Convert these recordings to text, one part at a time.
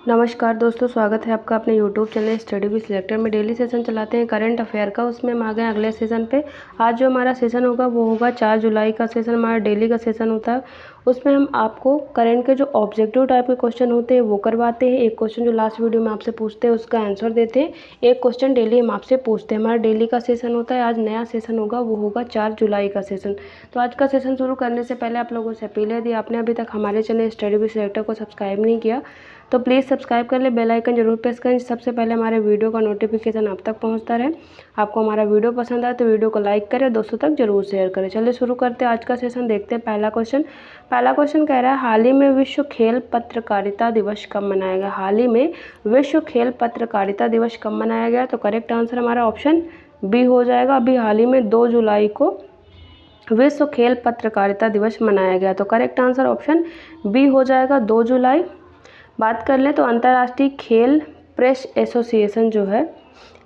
नमस्कार दोस्तों, स्वागत है आपका अपने YouTube channel study with selector में। डेली सेशन चलाते हैं करंट अफेयर का, उसमें हम आ गए अगले सेशन पे। आज जो हमारा सेशन होगा वो होगा 4 जुलाई का सेशन, हमारा डेली का सेशन होता है। उसमें हम आपको करंट के जो ऑब्जेक्टिव टाइप के क्वेश्चन होते हैं वो करवाते हैं। एक क्वेश्चन जो लास्ट वीडियो में आपसे पूछते हैं उसका आंसर देते हैं। एक क्वेश्चन डेली हम आपसे पूछते हैं। हमारा डेली का सेशन होता है। आज नया सेशन होगा, वो होगा 4 जुलाई का सेशन। तो आज का सेशन शुरू करने से पहले आप लोगों से अपील है, यदि आपने अभी तक हमारे चैनल स्टडी विद सिलेक्टर को सब्सक्राइब नहीं किया तो प्लीज़ सब्सक्राइब कर ले, बेल आइकन जरूर प्रेस करें, सबसे पहले हमारे वीडियो का नोटिफिकेशन आप तक पहुंचता रहे। आपको हमारा वीडियो पसंद आए तो वीडियो को लाइक करें, दोस्तों तक जरूर शेयर करें। चलिए शुरू करते हैं आज का सेशन। देखते हैं पहला क्वेश्चन कह रहा है, हाल ही में विश्व खेल पत्रकारिता दिवस कब मनाया गया? हाल ही में विश्व खेल पत्रकारिता दिवस कब मनाया गया? तो करेक्ट आंसर हमारा ऑप्शन बी हो जाएगा। अभी हाल ही में 2 जुलाई को विश्व खेल पत्रकारिता दिवस मनाया गया। तो करेक्ट आंसर ऑप्शन बी हो जाएगा, 2 जुलाई। बात कर लें तो अंतर्राष्ट्रीय खेल प्रेस एसोसिएशन जो है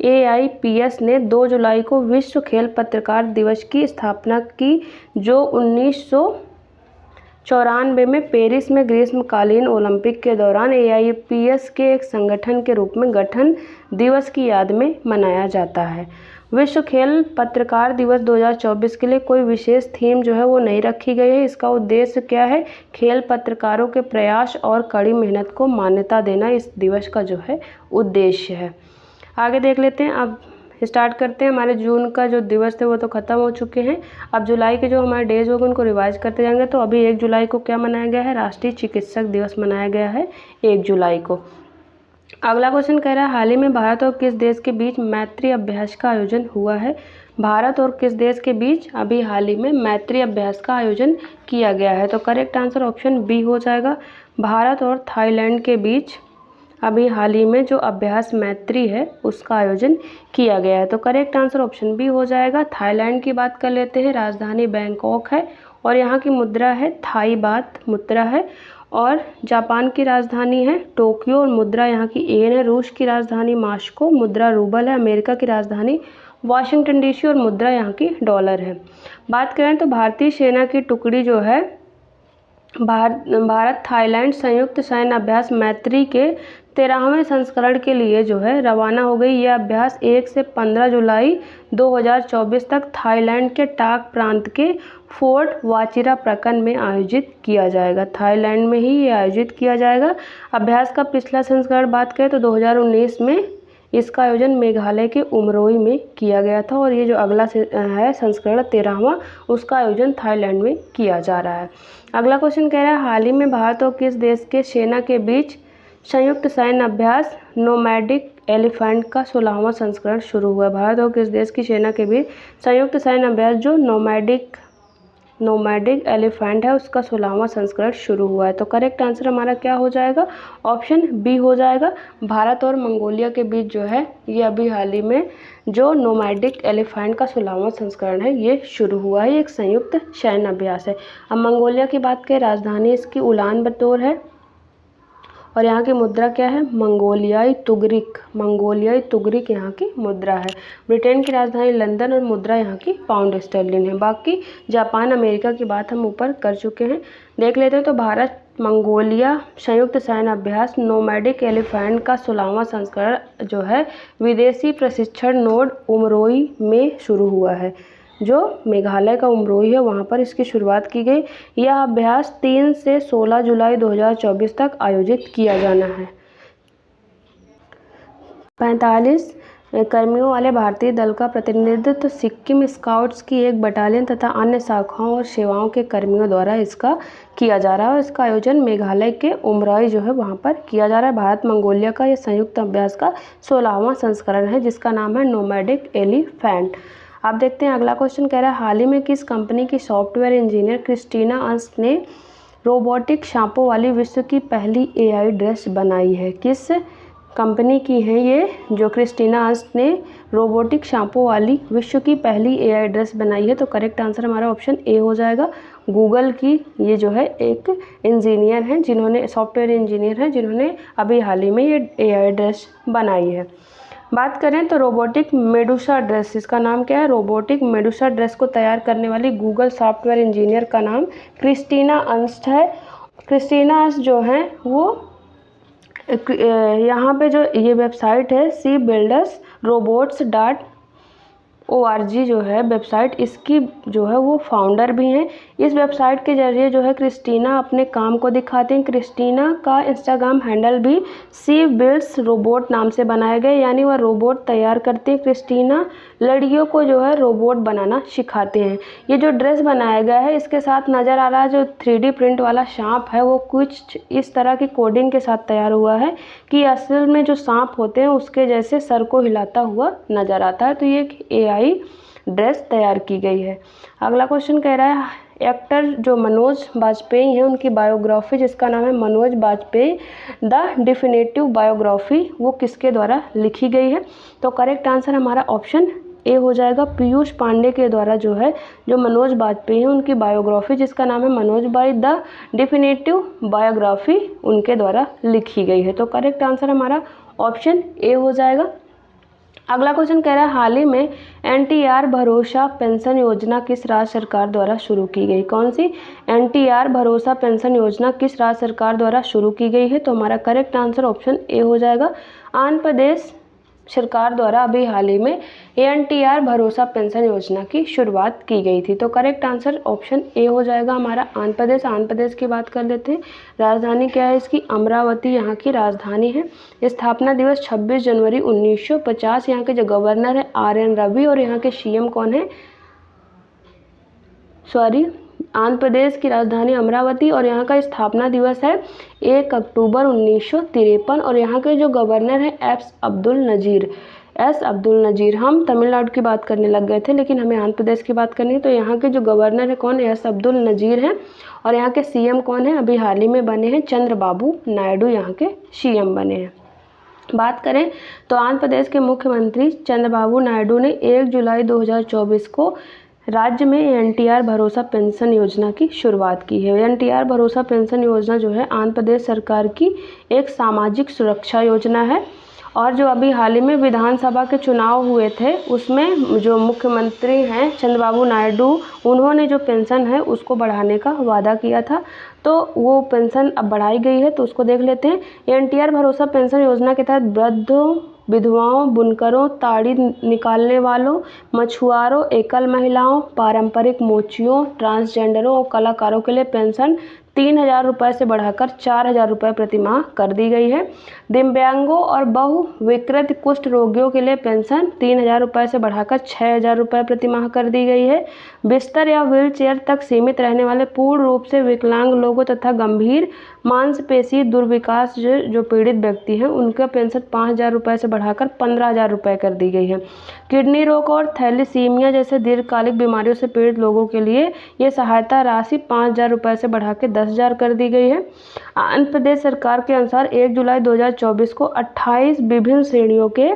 AIPS ने 2 जुलाई को विश्व खेल पत्रकार दिवस की स्थापना की, जो 1994 में पेरिस में ग्रीष्मकालीन ओलंपिक के दौरान AIPS के एक संगठन के रूप में गठन दिवस की याद में मनाया जाता है। विश्व खेल पत्रकार दिवस 2024 के लिए कोई विशेष थीम जो है वो नहीं रखी गई है। इसका उद्देश्य क्या है? खेल पत्रकारों के प्रयास और कड़ी मेहनत को मान्यता देना इस दिवस का जो है उद्देश्य है। आगे देख लेते हैं। अब स्टार्ट करते हैं। हमारे जून का जो दिवस थे वो तो ख़त्म हो चुके हैं। अब जुलाई के जो हमारे डेज होंगे उनको रिवाइज करते जाएंगे। तो अभी 1 जुलाई को क्या मनाया गया है? राष्ट्रीय चिकित्सक दिवस मनाया गया है 1 जुलाई को। अगला क्वेश्चन कह रहा है, हाल ही में भारत और किस देश के बीच मैत्री अभ्यास का आयोजन हुआ है? भारत और किस देश के बीच अभी हाल ही में मैत्री अभ्यास का आयोजन किया गया है? तो करेक्ट आंसर ऑप्शन बी हो जाएगा। भारत और थाईलैंड के बीच अभी हाल ही में जो अभ्यास मैत्री है उसका आयोजन किया गया है। तो करेक्ट आंसर ऑप्शन बी हो जाएगा। थाईलैंड की बात कर लेते हैं। राजधानी बैंकॉक है और यहाँ की मुद्रा है थाई बात मुद्रा है। और जापान की राजधानी है टोक्यो और मुद्रा यहाँ की येन है। रूस की राजधानी मास्को, मुद्रा रूबल है। अमेरिका की राजधानी वाशिंगटन DC और मुद्रा यहाँ की डॉलर है। बात करें तो भारतीय सेना की टुकड़ी जो है भारत थाईलैंड संयुक्त सैन्य अभ्यास मैत्री के 13वें संस्करण के लिए जो है रवाना हो गई। यह अभ्यास 1 से 15 जुलाई 2024 तक थाईलैंड के टाक प्रांत के फोर्ट वाचिरा प्रखंड में आयोजित किया जाएगा। थाईलैंड में ही ये आयोजित किया जाएगा। अभ्यास का पिछला संस्करण बात करें तो 2019 में इसका आयोजन मेघालय के उमरोई में किया गया था और ये जो अगला है संस्करण 13वां, उसका आयोजन थाईलैंड में किया जा रहा है। अगला क्वेश्चन कह रहा है, हाल ही में भारत और किस देश के सेना के बीच संयुक्त सैन्य अभ्यास नोमैडिक एलिफेंट का 16वां संस्करण शुरू हुआ है? भारत और किस देश की सेना के बीच संयुक्त सैन्य अभ्यास जो नोमैडिक एलिफेंट है उसका 16वां संस्करण शुरू हुआ है? तो करेक्ट आंसर हमारा क्या हो जाएगा? ऑप्शन बी हो जाएगा। भारत और मंगोलिया के बीच जो है ये अभी हाल ही में जो नोमैडिक एलिफेंट का 16वां संस्करण है ये शुरू हुआ है। एक संयुक्त सैन्य अभ्यास है। अब मंगोलिया की बात करें, राजधानी इसकी उलान बतौर है और यहाँ की मुद्रा क्या है? मंगोलियाई तुगरिक यहाँ की मुद्रा है। ब्रिटेन की राजधानी लंदन और मुद्रा यहाँ की पाउंड स्टर्लिन है। बाकी जापान अमेरिका की बात हम ऊपर कर चुके हैं। देख लेते हैं। तो भारत मंगोलिया संयुक्त सैन्य अभ्यास नोमैडिक एलिफेंट का 16वां संस्करण जो है विदेशी प्रशिक्षण नोड उमरोई में शुरू हुआ है, जो मेघालय का उमरोई है वहाँ पर इसकी शुरुआत की गई। यह अभ्यास 3 से 16 जुलाई 2024 तक आयोजित किया जाना है। 45 कर्मियों वाले भारतीय दल का प्रतिनिधित्व सिक्किम स्काउट्स की एक बटालियन तथा अन्य शाखाओं और सेवाओं के कर्मियों द्वारा इसका किया जा रहा है और इसका आयोजन मेघालय के उमरोई जो है वहाँ पर किया जा रहा है। भारत मंगोलिया का यह संयुक्त अभ्यास का 16वां संस्करण है जिसका नाम है नोमैडिक एलिफेंट। आप देखते हैं अगला क्वेश्चन कह रहा है, हाल ही में किस कंपनी की सॉफ्टवेयर इंजीनियर क्रिस्टीना अंस ने रोबोटिक सांपों वाली विश्व की पहली AI ड्रेस बनाई है? किस कंपनी की है ये जो क्रिस्टीना अंस ने रोबोटिक सांपों वाली विश्व की पहली AI ड्रेस बनाई है? तो करेक्ट आंसर हमारा ऑप्शन ए हो जाएगा। गूगल की ये जो है एक इंजीनियर हैं जिन्होंने सॉफ्टवेयर इंजीनियर हैं जिन्होंने अभी हाल ही में ये AI ड्रेस बनाई है। बात करें तो रोबोटिक मेडुसा ड्रेस, इसका नाम क्या है? रोबोटिक मेडुसा ड्रेस को तैयार करने वाली गूगल सॉफ्टवेयर इंजीनियर का नाम क्रिस्टीना अंस है। क्रिस्टीना अंस जो हैं वो यहाँ पे जो ये वेबसाइट है cbuildersrobots.org जो है वेबसाइट, इसकी जो है वो फाउंडर भी हैं। इस वेबसाइट के जरिए जो है क्रिस्टीना अपने काम को दिखाती हैं। क्रिस्टीना का इंस्टाग्राम हैंडल भी सी बिल्ड्स रोबोट नाम से बनाया गया, यानी वह रोबोट तैयार करती है। क्रिस्टीना लड़कियों को जो है रोबोट बनाना सिखाते हैं। ये जो ड्रेस बनाया गया है इसके साथ नज़र आ रहा है जो 3D प्रिंट वाला सांप है वो कुछ इस तरह की कोडिंग के साथ तैयार हुआ है कि असल में जो सांप होते हैं उसके जैसे सर को हिलाता हुआ नज़र आता है। तो ये एक AI ड्रेस तैयार की गई है। अगला क्वेश्चन कह रहा है एक्टर जो मनोज बाजपेयी हैं उनकी बायोग्राफी जिसका नाम है Manoj Bajpayee the definitive biography वो किसके द्वारा लिखी गई है? तो करेक्ट आंसर हमारा ऑप्शन ए हो जाएगा, पीयूष पांडे के द्वारा जो है जो मनोज बाजपेयी हैं उनकी बायोग्राफी जिसका नाम है Manoj by the definitive biography उनके द्वारा लिखी गई है। तो करेक्ट आंसर हमारा ऑप्शन ए हो जाएगा। अगला क्वेश्चन कह रहा है हाल ही में NTR भरोसा पेंशन योजना किस राज्य सरकार द्वारा शुरू की गई? कौन सी NTR भरोसा पेंशन योजना किस राज्य सरकार द्वारा शुरू की गई है? तो हमारा करेक्ट आंसर ऑप्शन ए हो जाएगा, आंध्र प्रदेश सरकार द्वारा अभी हाल ही में NTR भरोसा पेंशन योजना की शुरुआत की गई थी। तो करेक्ट आंसर ऑप्शन ए हो जाएगा हमारा आंध्र प्रदेश। आंध्र प्रदेश की बात कर लेते हैं। राजधानी क्या है इसकी? अमरावती यहाँ की राजधानी है। स्थापना दिवस 26 जनवरी 1950। यहाँ के जो गवर्नर है RN रवि और यहाँ के CM कौन है? आंध्र प्रदेश की राजधानी अमरावती और यहाँ का स्थापना दिवस है 1 अक्टूबर 1953 और यहाँ के जो गवर्नर हैं एस अब्दुल नज़ीर। हम तमिलनाडु की बात करने लग गए थे लेकिन हमें आंध्र प्रदेश की बात करनी है। तो यहाँ के जो गवर्नर है कौन? एस अब्दुल नज़ीर हैं और यहाँ के CM कौन है? अभी हाल ही में बने हैं चंद्रबाबू नायडू यहाँ के CM बने हैं। बात करें तो आंध्र प्रदेश के मुख्यमंत्री चंद्रबाबू नायडू ने 1 जुलाई 2024 को राज्य में NTR भरोसा पेंशन योजना की शुरुआत की है। NTR भरोसा पेंशन योजना जो है आंध्र प्रदेश सरकार की एक सामाजिक सुरक्षा योजना है और जो अभी हाल ही में विधानसभा के चुनाव हुए थे उसमें जो मुख्यमंत्री हैं चंद्रबाबू नायडू उन्होंने जो पेंशन है उसको बढ़ाने का वादा किया था, तो वो पेंशन अब बढ़ाई गई है। तो उसको देख लेते हैं। NTR भरोसा पेंशन योजना के तहत वृद्धों, विधवाओं, बुनकरों, ताड़ी निकालने वालों, मछुआरों, एकल महिलाओं, पारंपरिक मोचियों, ट्रांसजेंडरों और कलाकारों के लिए पेंशन 3,000 रुपये से बढ़ाकर 4,000 रुपये प्रति माह कर दी गई है। दिव्यांगों और बहुविकृत कुष्ठ रोगियों के लिए पेंशन 3,000 रुपये से बढ़ाकर 6,000 रुपये प्रति माह कर दी गई है। बिस्तर या व्हीलचेयर तक सीमित रहने वाले पूर्ण रूप से विकलांग लोगों तथा गंभीर मांसपेशी दुर्विकास जो पीड़ित व्यक्ति हैं उनका पेंशन 5,000 रुपये से बढ़ाकर 15,000 रुपये कर दी गई है। किडनी रोग और थैलीसीमिया जैसे दीर्घकालिक बीमारियों से पीड़ित लोगों के लिए ये सहायता राशि 5,000 रुपये से बढ़ा के 10,000 कर दी गई है। आंध्र प्रदेश सरकार के अनुसार 1 जुलाई 2024 को 28 विभिन्न श्रेणियों के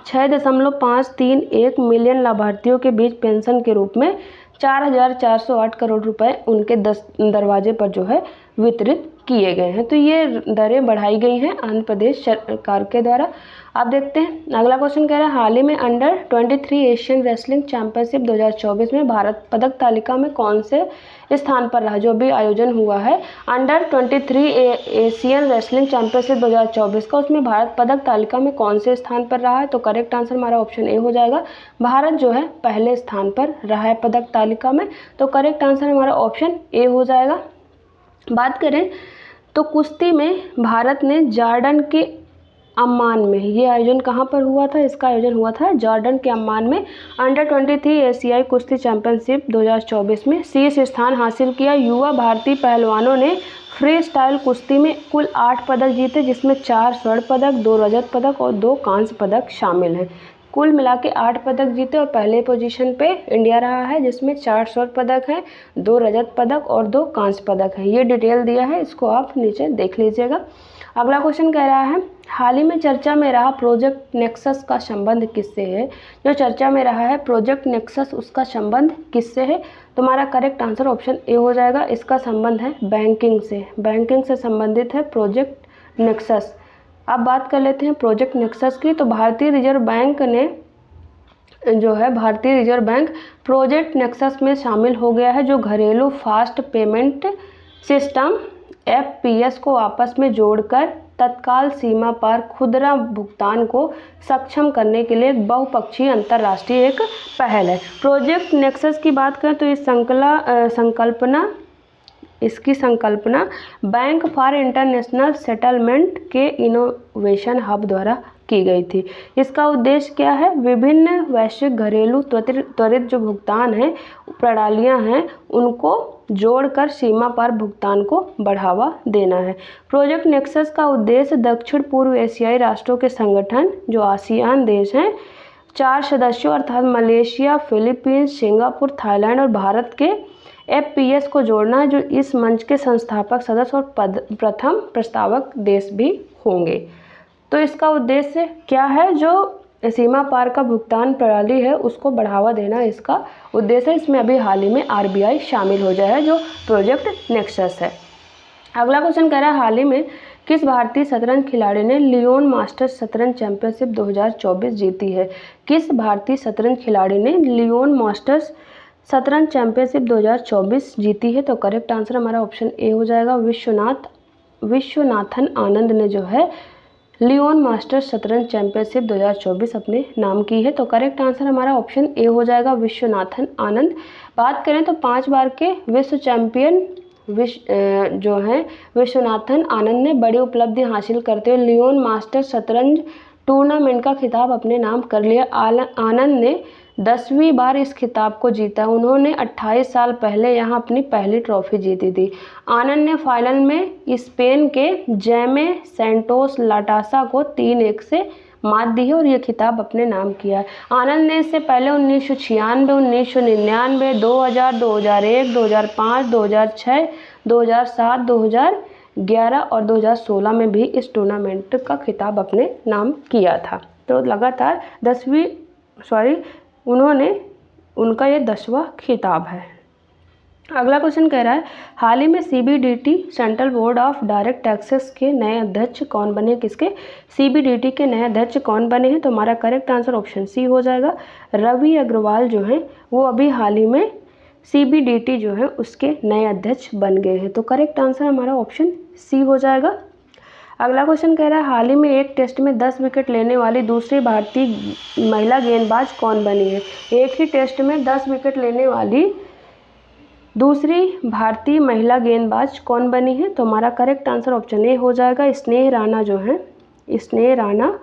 6.531 मिलियन लाभार्थियों के बीच पेंशन के रूप में 4,408 करोड़ रुपए उनके दरवाजे पर जो है वितरित किए गए हैं। तो ये दरें बढ़ाई गई हैं आंध्र प्रदेश सरकार के द्वारा। अब देखते हैं अगला क्वेश्चन कह रहा है हाल ही में अंडर-23 एशियन रेसलिंग चैंपियनशिप 2024 में भारत पदक तालिका में कौन से स्थान पर रहा? जो भी आयोजन हुआ है अंडर-23 एशियन रेसलिंग चैंपियनशिप 2024 का, उसमें भारत पदक तालिका में कौन से स्थान पर रहा है? तो करेक्ट आंसर हमारा ऑप्शन ए हो जाएगा, भारत जो है पहले स्थान पर रहा है पदक तालिका में। तो करेक्ट आंसर हमारा ऑप्शन ए हो जाएगा। बात करें तो कुश्ती में भारत ने जॉर्डन के अम्मान में, ये आयोजन कहाँ पर हुआ था? इसका आयोजन हुआ था जॉर्डन के अम्मान में। अंडर-23 एशियाई कुश्ती चैंपियनशिप 2024 में शीर्ष स्थान हासिल किया। युवा भारतीय पहलवानों ने फ्री स्टाइल कुश्ती में कुल 8 पदक जीते जिसमें 4 स्वर्ण पदक, 2 रजत पदक और 2 कांस्य पदक शामिल हैं। कुल मिला के 8 पदक जीते और पहले पोजीशन पे इंडिया रहा है जिसमें 4 स्वर्ण पदक हैं, 2 रजत पदक और 2 कांस्य पदक है। ये डिटेल दिया है, इसको आप नीचे देख लीजिएगा। अगला क्वेश्चन कह रहा है हाल ही में चर्चा में रहा प्रोजेक्ट नेक्सस का संबंध किससे है? जो चर्चा में रहा है प्रोजेक्ट नेक्सस उसका संबंध किससे है? तुम्हारा करेक्ट आंसर ऑप्शन ए हो जाएगा, इसका संबंध है बैंकिंग से। बैंकिंग से संबंधित है प्रोजेक्ट नेक्सस। अब बात कर लेते हैं प्रोजेक्ट नेक्सस की। तो भारतीय रिजर्व बैंक ने जो है भारतीय रिजर्व बैंक प्रोजेक्ट नेक्सस में शामिल हो गया है जो घरेलू फास्ट पेमेंट सिस्टम FPS को आपस में जोड़कर तत्काल सीमा पार खुदरा भुगतान को सक्षम करने के लिए एक बहुपक्षीय अंतर्राष्ट्रीय एक पहल है। प्रोजेक्ट नेक्सस की बात करें तो इस इसकी संकल्पना बैंक फॉर इंटरनेशनल सेटलमेंट के इनोवेशन हब द्वारा की गई थी। इसका उद्देश्य क्या है? विभिन्न वैश्विक घरेलू त्वरित जो भुगतान है प्रणालियां हैं उनको जोड़कर सीमा पार भुगतान को बढ़ावा देना है। प्रोजेक्ट नेक्सस का उद्देश्य दक्षिण पूर्व एशियाई राष्ट्रों के संगठन जो आसियान देश हैं 4 सदस्यों अर्थात मलेशिया, फिलीपींस, सिंगापुर, थाईलैंड और भारत के FPS को जोड़ना है, जो इस मंच के संस्थापक सदस्य और प्रथम प्रस्तावक देश भी होंगे। तो इसका उद्देश्य क्या है? जो सीमा पार का भुगतान प्रणाली है उसको बढ़ावा देना इसका उद्देश्य है। इसमें अभी हाल ही में RBI शामिल हो जाए है जो प्रोजेक्ट नेक्सस है। अगला क्वेश्चन कह रहा है हाल ही में किस भारतीय शतरंज खिलाड़ी ने लियोन मास्टर्स शतरंज चैंपियनशिप 2024 जीती है? किस भारतीय शतरंज खिलाड़ी ने लियोन मास्टर्स शतरंज चैंपियनशिप 2024 जीती है? तो करेक्ट आंसर हमारा ऑप्शन ए हो जाएगा। विश्वनाथन आनंद ने जो है लियोन मास्टर्स शतरंज चैंपियनशिप 2024 अपने नाम की है। तो करेक्ट आंसर हमारा ऑप्शन ए हो जाएगा, विश्वनाथन आनंद। बात करें तो 5 बार के विश्व चैंपियन जो हैं विश्वनाथन आनंद ने बड़ी उपलब्धि हासिल करते हुए लियोन मास्टर्स शतरंज टूर्नामेंट का खिताब अपने नाम कर लिया। आनंद ने 10वीं बार इस खिताब को जीता। उन्होंने 28 साल पहले यहां अपनी पहली ट्रॉफी जीती थी। आनंद ने फाइनल में स्पेन के जैमे सेंटोस लाटासा को 3-1 से मात दी है और ये खिताब अपने नाम किया है। आनंद ने इससे पहले 1996, 1999, 2000, 2001, 2005, 2006, 2007, 2011 और 2016 में भी इस टूर्नामेंट का खिताब अपने नाम किया था। तो लगातार उनका ये 10वां खिताब है। अगला क्वेश्चन कह रहा है हाल ही में CBDT central board of direct taxes के नए अध्यक्ष कौन बने? किसके? CBDT के नए अध्यक्ष कौन बने हैं? तो हमारा करेक्ट आंसर ऑप्शन सी हो जाएगा। रवि अग्रवाल जो हैं वो अभी हाल ही में CBDT जो है उसके नए अध्यक्ष बन गए हैं। तो करेक्ट आंसर हमारा ऑप्शन सी हो जाएगा। अगला क्वेश्चन कह रहा है हाल ही में एक टेस्ट में 10 विकेट लेने वाली दूसरी भारतीय महिला गेंदबाज कौन बनी है? एक ही टेस्ट में 10 विकेट लेने वाली दूसरी भारतीय महिला गेंदबाज कौन बनी है? तो हमारा करेक्ट आंसर ऑप्शन ए हो जाएगा। स्नेह राणा जो है, स्नेह राणा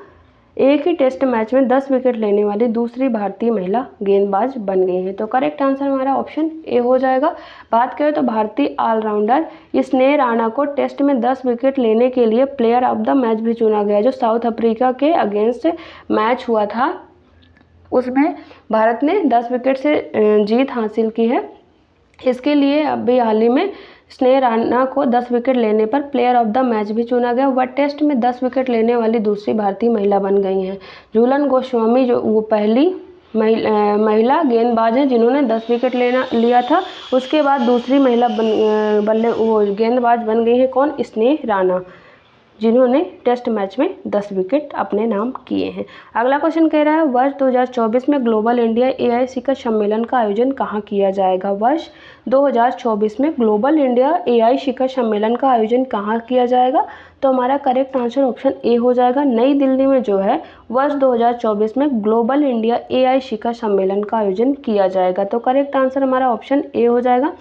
एक ही टेस्ट मैच में 10 विकेट लेने वाली दूसरी भारतीय महिला गेंदबाज बन गई हैं। तो करेक्ट आंसर हमारा ऑप्शन ए हो जाएगा। बात करें तो भारतीय ऑलराउंडर स्नेह राणा को टेस्ट में 10 विकेट लेने के लिए प्लेयर ऑफ द मैच भी चुना गया। जो साउथ अफ्रीका के अगेंस्ट मैच हुआ था उसमें भारत ने 10 विकेट से जीत हासिल की है। इसके लिए अभी हाल ही में स्नेह राणा को 10 विकेट लेने पर प्लेयर ऑफ द मैच भी चुना गया। वह टेस्ट में 10 विकेट लेने वाली दूसरी भारतीय महिला बन गई हैं। झूलन गोस्वामी जो वो पहली महिला गेंदबाज हैं जिन्होंने 10 विकेट लिया था। उसके बाद दूसरी महिला गेंदबाज बन गई है कौन? स्नेह राणा, जिन्होंने टेस्ट मैच में 10 विकेट अपने नाम किए हैं। अगला क्वेश्चन कह रहा है वर्ष 2024 में ग्लोबल इंडिया AI शिखर सम्मेलन का आयोजन कहाँ किया जाएगा? वर्ष 2024 में ग्लोबल इंडिया AI शिखर सम्मेलन का आयोजन कहाँ किया जाएगा? तो हमारा करेक्ट आंसर ऑप्शन ए हो जाएगा। नई दिल्ली में जो है वर्ष 2024 में ग्लोबल इंडिया AI शिखर सम्मेलन का आयोजन किया जाएगा। तो करेक्ट आंसर हमारा ऑप्शन ए हो जाएगा।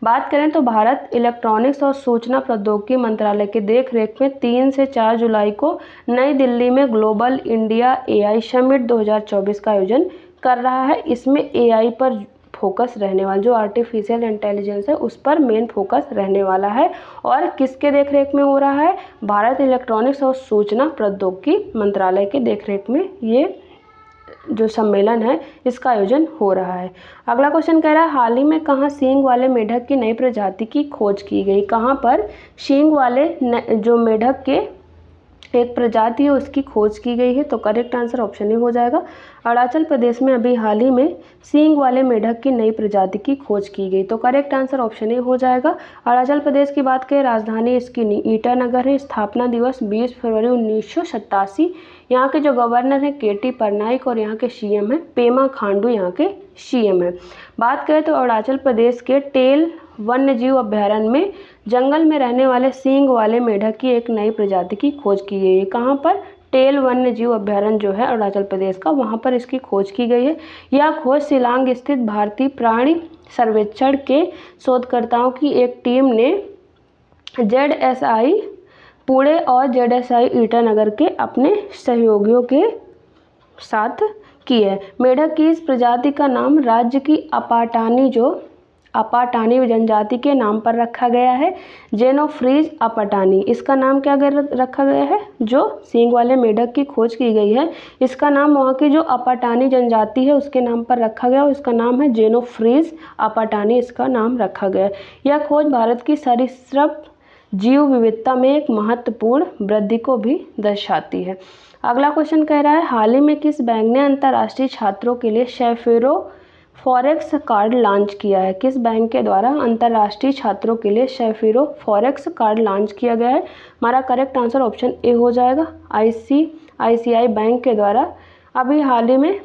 बात करें तो भारत इलेक्ट्रॉनिक्स और सूचना प्रौद्योगिकी मंत्रालय के देखरेख में 3 से 4 जुलाई को नई दिल्ली में ग्लोबल इंडिया AI समिट 2024 का आयोजन कर रहा है। इसमें AI पर फोकस रहने वाला, जो आर्टिफिशियल इंटेलिजेंस है उस पर मेन फोकस रहने वाला है। और किसके देखरेख में हो रहा है? भारत इलेक्ट्रॉनिक्स और सूचना प्रौद्योगिकी मंत्रालय के देखरेख में ये जो सम्मेलन है इसका आयोजन हो रहा है। अगला क्वेश्चन कह रहा है हाल ही में कहाँ सींग वाले मेढक की नई प्रजाति की खोज की गई? कहाँ पर सींग वाले जो मेढक के एक प्रजाति है उसकी खोज की गई है? तो करेक्ट आंसर ऑप्शन ए हो जाएगा। अरुणाचल प्रदेश में अभी हाल ही में सींग वाले मेढक की नई प्रजाति की खोज की गई। तो करेक्ट आंसर ऑप्शन ए हो जाएगा। अरुणाचल प्रदेश की बात करें राजधानी इसकी ईटानगर है। स्थापना दिवस 20 फरवरी 1987 यहाँ के जो गवर्नर हैं केटी पटनायक और यहाँ के सीएम हैं पेमा खांडू, यहाँ के सीएम हैं। बात करें तो अरुणाचल प्रदेश के टेल वन्य जीव अभ्यारण्य में जंगल में रहने वाले सींग वाले मेढक की एक नई प्रजाति की खोज की गई है। कहाँ पर? टेल वन्य जीव अभ्यारण्य जो है अरुणाचल प्रदेश का, वहाँ पर इसकी खोज की गई है। यह खोज शिलांग स्थित भारतीय प्राणी सर्वेक्षण के शोधकर्ताओं की एक टीम ने ZSI पुणे और ZSI ईटानगर के अपने सहयोगियों के साथ की है। मेढक की इस प्रजाति का नाम राज्य की अपाटानी जनजाति के नाम पर रखा गया है, जेनोफ्रीज अपाटानी। इसका नाम क्या रखा गया है? जो सींग वाले मेढक की खोज की गई है इसका नाम वहाँ की जो अपाटानी जनजाति है उसके नाम पर रखा गया और इसका नाम है जेनोफ्रीज अपाटानी, इसका नाम रखा गया। यह खोज भारत की सरीसृप जीव विविधता में एक महत्वपूर्ण वृद्धि को भी दर्शाती है। अगला क्वेश्चन कह रहा है हाल ही में किस बैंक ने अंतर्राष्ट्रीय छात्रों के लिए सेफिरो फॉरेक्स कार्ड लॉन्च किया है? किस बैंक के द्वारा अंतर्राष्ट्रीय छात्रों के लिए सेफिरो फॉरेक्स कार्ड लॉन्च किया गया है? हमारा करेक्ट आंसर ऑप्शन ए हो जाएगा, ICICI बैंक के द्वारा अभी हाल ही में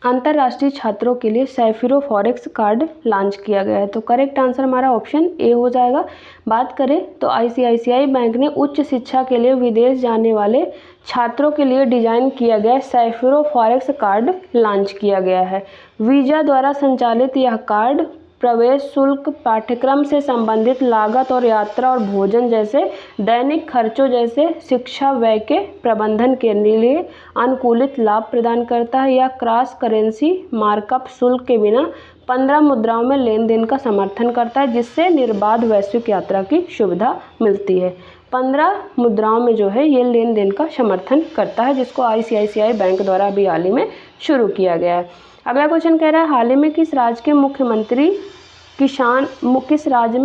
अंतर्राष्ट्रीय छात्रों के लिए सेफिरो फॉरेक्स कार्ड लॉन्च किया गया है। तो करेक्ट आंसर हमारा ऑप्शन ए हो जाएगा। बात करें तो ICICI बैंक ने उच्च शिक्षा के लिए विदेश जाने वाले छात्रों के लिए डिजाइन किया गया सेफिरो फॉरेक्स कार्ड लॉन्च किया गया है। वीजा द्वारा संचालित यह कार्ड प्रवेश शुल्क, पाठ्यक्रम से संबंधित लागत और यात्रा और भोजन जैसे दैनिक खर्चों जैसे शिक्षा व्यय के प्रबंधन के लिए अनुकूलित लाभ प्रदान करता है। यह क्रॉस करेंसी मार्कअप शुल्क के बिना 15 मुद्राओं में लेन देन का समर्थन करता है, जिससे निर्बाध वैश्विक यात्रा की सुविधा मिलती है। 15 मुद्राओं में जो है ये लेन देन का समर्थन करता है, जिसको ICICI बैंक द्वारा अभी हाल ही में शुरू किया गया है। अगला क्वेश्चन कह रहा है हाल ही में किस राज्य में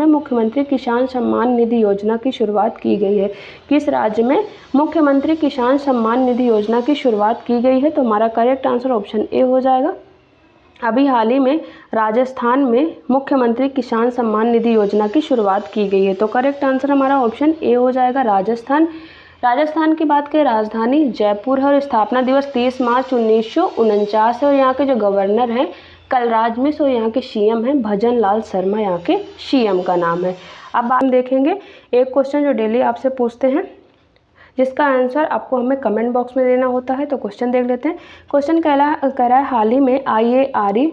मुख्यमंत्री किसान सम्मान निधि योजना की शुरुआत की गई है? किस राज्य में मुख्यमंत्री किसान सम्मान निधि योजना की शुरुआत की गई है? तो हमारा करेक्ट आंसर ऑप्शन ए हो जाएगा। अभी हाल ही में राजस्थान में मुख्यमंत्री किसान सम्मान निधि योजना की शुरुआत की गई है। तो करेक्ट आंसर हमारा ऑप्शन ए हो जाएगा, राजस्थान। राजस्थान की बात करें राजधानी जयपुर है और स्थापना दिवस 30 मार्च 1949 है और यहाँ के जो गवर्नर हैं कलराज मिश्र और यहाँ के सीएम हैं भजन लाल शर्मा, यहाँ के सीएम का नाम है। अब हम देखेंगे एक क्वेश्चन जो डेली आपसे पूछते हैं जिसका आंसर आपको हमें कमेंट बॉक्स में देना होता है। तो क्वेश्चन देख लेते हैं। क्वेश्चन कह रहा है हाल ही में IARI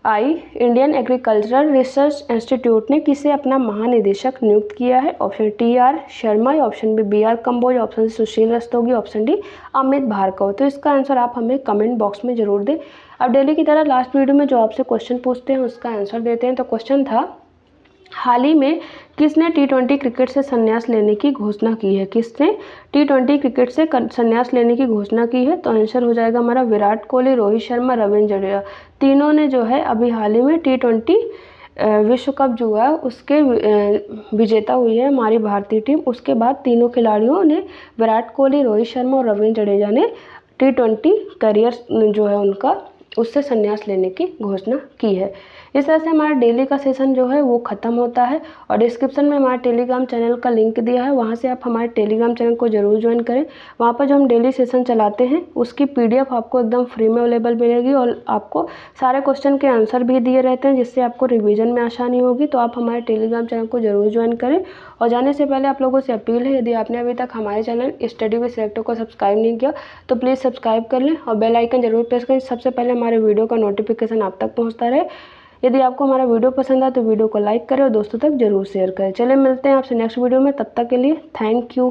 Indian agricultural research institute ने किसे अपना महानिदेशक नियुक्त किया है? Option TR Sharma, option B BR Kamboj, option C Sushil Rastogi, option D Amit Bhargav. तो इसका आंसर आप हमें कमेंट बॉक्स में जरूर दें। अब डेली की तरह लास्ट वीडियो में जो आपसे क्वेश्चन पूछते हैं उसका आंसर देते हैं। तो क्वेश्चन था हाल ही में किसने T20 क्रिकेट से संन्यास लेने की घोषणा की है? किसने T20 क्रिकेट से संन्यास लेने की घोषणा की है? तो आंसर हो जाएगा हमारा विराट कोहली, रोहित शर्मा, रविंद्र जडेजा। तीनों ने जो है अभी हाल ही में T20 विश्व कप जो है उसके विजेता हुई है हमारी भारतीय टीम। उसके बाद तीनों खिलाड़ियों ने विराट कोहली, रोहित शर्मा और रविंद्र जडेजा ने T20 करियर जो है उनका उससे संन्यास लेने की घोषणा की है। इस तरह से हमारा डेली का सेशन जो है वो ख़त्म होता है और डिस्क्रिप्शन में हमारे टेलीग्राम चैनल का लिंक दिया है, वहाँ से आप हमारे टेलीग्राम चैनल को ज़रूर ज्वाइन करें। वहाँ पर जो हम डेली सेशन चलाते हैं उसकी PDF आपको एकदम फ्री में अवेलेबल मिलेगी और आपको सारे क्वेश्चन के आंसर भी दिए रहते हैं, जिससे आपको रिविजन में आसानी होगी। तो आप हमारे टेलीग्राम चैनल को ज़रूर ज्वाइन करें। और जाने से पहले आप लोगों से अपील है, यदि आपने अभी तक हमारे चैनल स्टडी विद सिलेक्टर को सब्सक्राइब नहीं किया तो प्लीज़ सब्सक्राइब कर लें और बेल आइकन जरूर प्रेस करें, सबसे पहले हमारे वीडियो का नोटिफिकेशन आप तक पहुंचता रहे। यदि आपको हमारा वीडियो पसंद आए तो वीडियो को लाइक करें और दोस्तों तक जरूर शेयर करें। चलिए मिलते हैं आपसे नेक्स्ट वीडियो में, तब तक के लिए थैंक यू।